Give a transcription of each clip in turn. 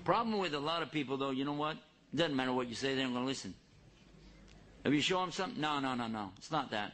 problem with a lot of people, though, you know what? It doesn't matter what you say, they aren't going to listen. Have you shown them something? No. It's not that.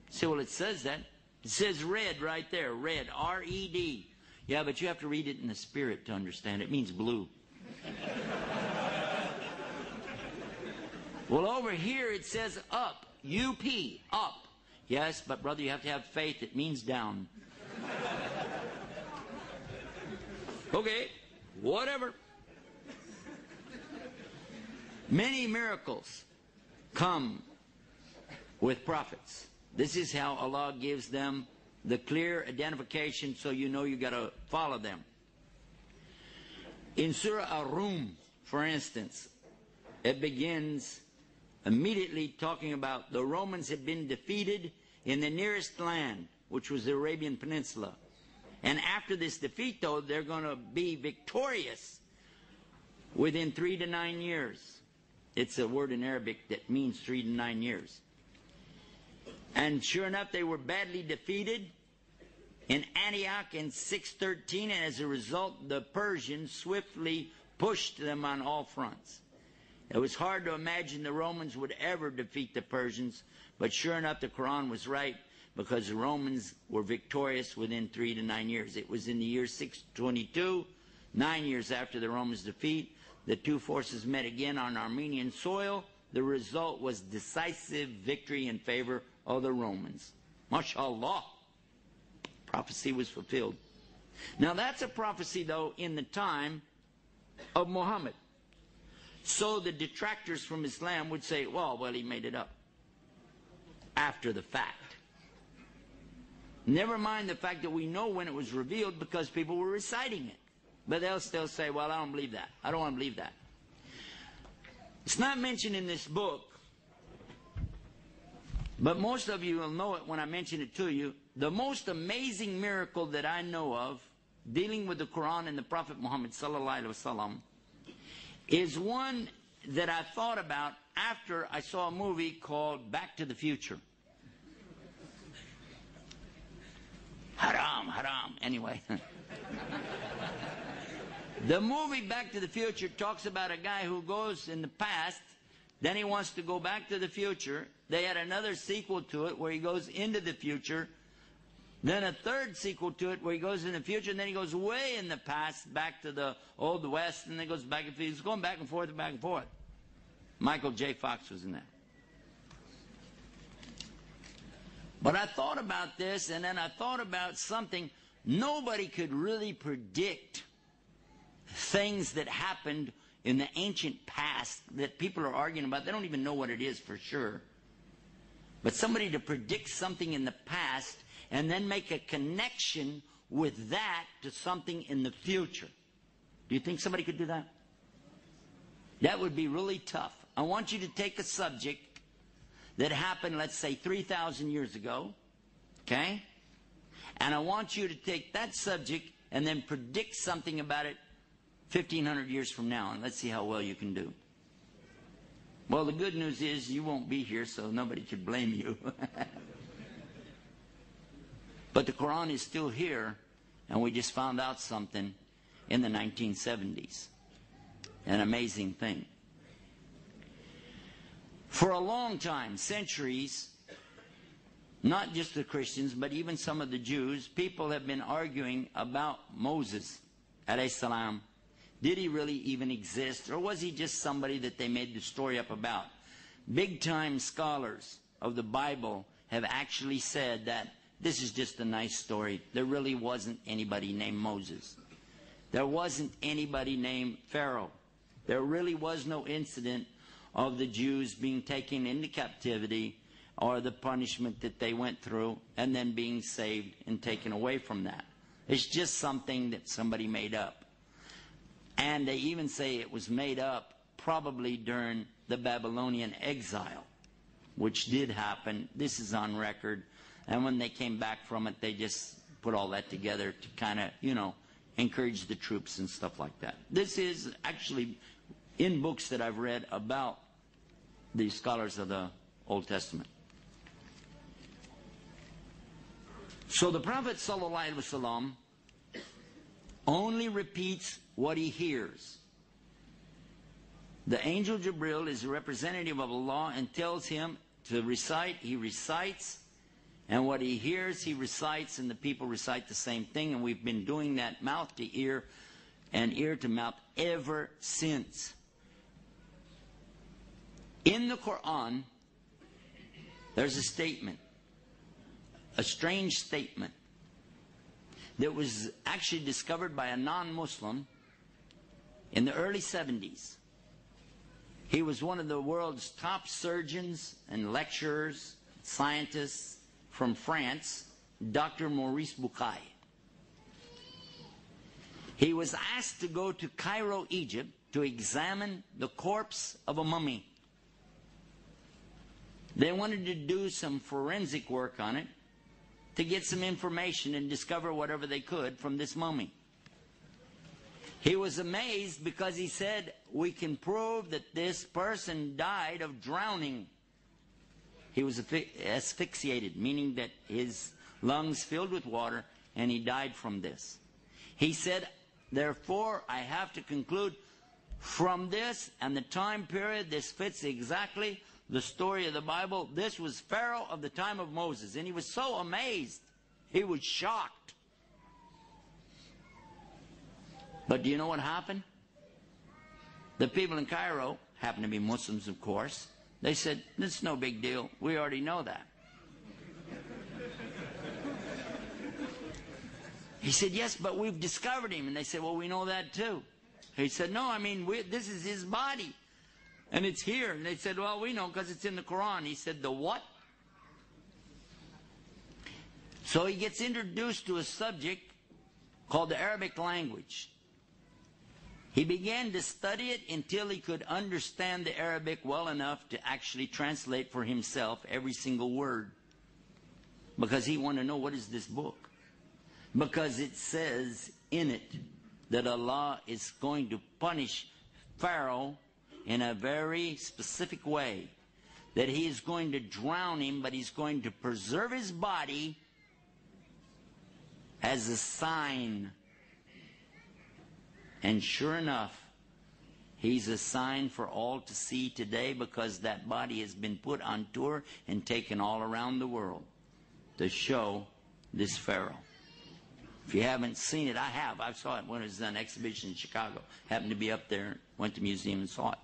See, well, it says that. It says red right there. Red. R-E-D. Yeah, but you have to read it in the spirit to understand. It means blue. Well, over here it says up. U-P. Up. Yes, but brother, you have to have faith. It means down. Okay. Whatever. Many miracles come with prophets. This is how Allah gives them the clear identification, so you know you got to follow them. In Surah Ar-Rum, for instance, it begins immediately talking about the Romans had been defeated in the nearest land, which was the Arabian Peninsula. And after this defeat, though, they're going to be victorious within 3 to 9 years. It's a word in Arabic that means 3 to 9 years. And sure enough, they were badly defeated in Antioch in 613, and as a result, the Persians swiftly pushed them on all fronts. It was hard to imagine the Romans would ever defeat the Persians, but sure enough, the Quran was right, because the Romans were victorious within 3 to 9 years. It was in the year 622, 9 years after the Romans' defeat. The two forces met again on Armenian soil. The result was decisive victory in favor of the Romans. MashaAllah. Prophecy was fulfilled. Now that's a prophecy, though, in the time of Muhammad. So the detractors from Islam would say, well, he made it up after the fact. Never mind the fact that we know when it was revealed because people were reciting it. But they'll still say, well, I don't believe that. I don't want to believe that. It's not mentioned in this book, but most of you will know it when I mention it to you. The most amazing miracle that I know of, dealing with the Quran and the Prophet Muhammad sallallahu alaihi wasallam, is one that I thought about after I saw a movie called Back to the Future. Haram. Anyway. The movie Back to the Future talks about a guy who goes in the past, then he wants to go back to the future. They had another sequel to it where he goes into the future. Then a third sequel to it where he goes in the future, and then he goes way in the past, back to the Old West, and then goes back and forth. He's going back and forth and back and forth. Michael J. Fox was in that. But I thought about this, and then I thought about something. Nobody could really predict things that happened in the ancient past that people are arguing about. They don't even know what it is for sure. But somebody to predict something in the past and then make a connection with that to something in the future. Do you think somebody could do that? That would be really tough. I want you to take a subject that happened, let's say, 3,000 years ago, okay? And I want you to take that subject and then predict something about it 1,500 years from now, and let's see how well you can do. Well, the good news is you won't be here, so nobody could blame you. But the Quran is still here, and we just found out something in the 1970s. An amazing thing. For a long time, centuries, not just the Christians, but even some of the Jews, people have been arguing about Moses, alayhi salam. Did he really even exist, or was he just somebody that they made the story up about? Big-time scholars of the Bible have actually said that this is just a nice story. There really wasn't anybody named Moses. There wasn't anybody named Pharaoh. There really was no incident of the Jews being taken into captivity or the punishment that they went through and then being saved and taken away from that. It's just something that somebody made up. And they even say it was made up probably during the Babylonian exile, which did happen. This is on record. And when they came back from it, they just put all that together to kind of, encourage the troops and stuff like that. This is actually in books that I've read about the scholars of the Old Testament. So the Prophet ﷺ only repeats what he hears. The angel Jibril is a representative of Allah and tells him to recite. He recites, and what he hears, he recites, and the people recite the same thing. And we've been doing that mouth to ear and ear to mouth ever since. In the Quran, there's a statement, a strange statement, that was actually discovered by a non-Muslim in the early 70s. He was one of the world's top surgeons and lecturers, scientists from France, Dr. Maurice Bucaille. He was asked to go to Cairo, Egypt, to examine the corpse of a mummy. They wanted to do some forensic work on it to get some information and discover whatever they could from this mummy. He was amazed because he said, we can prove that this person died of drowning. He was asphyxiated, meaning that his lungs filled with water, and he died from this. He said, therefore, I have to conclude from this and the time period, this fits exactly the story of the Bible. This was Pharaoh of the time of Moses. And he was so amazed. He was shocked. But do you know what happened? The people in Cairo, happened to be Muslims, of course, they said, this is no big deal. We already know that. He said, yes, but we've discovered him. And they said, well, we know that too. He said, no, I mean, this is his body. And it's here. And they said, well, we know because it's in the Quran. He said, the what? So he gets introduced to a subject called the Arabic language. He began to study it until he could understand the Arabic well enough to actually translate for himself every single word. Because he wanted to know, what is this book? Because it says in it that Allah is going to punish Pharaoh in a very specific way. That he is going to drown him, but he's going to preserve his body as a sign. And sure enough, he's a sign for all to see today, because that body has been put on tour and taken all around the world to show this Pharaoh. If you haven't seen it, I have. I saw it when it was an exhibition in Chicago. Happened to be up there, went to the museum and saw it.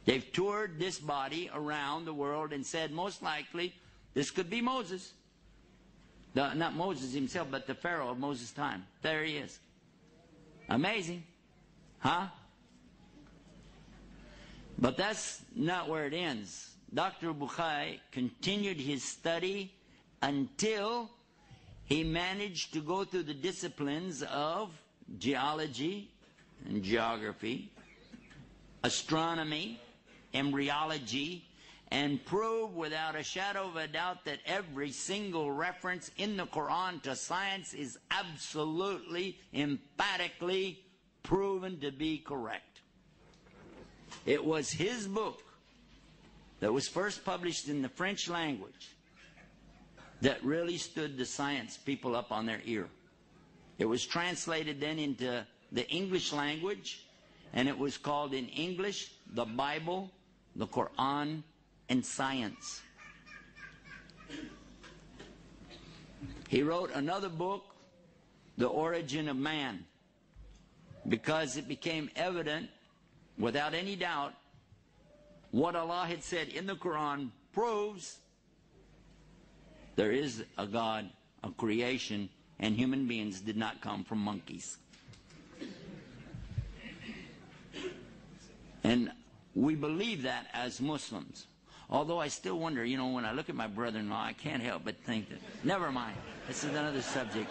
They've toured this body around the world and said, most likely, this could be Moses. Not Moses himself, but the Pharaoh of Moses' time. There he is. Amazing. Huh? But that's not where it ends. Dr. Bucaille continued his study until he managed to go through the disciplines of geology and geography, astronomy, embryology, and prove without a shadow of a doubt that every single reference in the Quran to science is absolutely, emphatically proven to be correct. It was his book that was first published in the French language that really stood the science people up on their ear. It was translated then into the English language, and it was called in English, the Bible, the Quran, and Science. He wrote another book, The Origin of Man, because it became evident, without any doubt, what Allah had said in the Quran proves there is a God, a creation, and human beings did not come from monkeys. And we believe that as Muslims. Although I still wonder, when I look at my brother-in-law, I can't help but think that, never mind, this is another subject.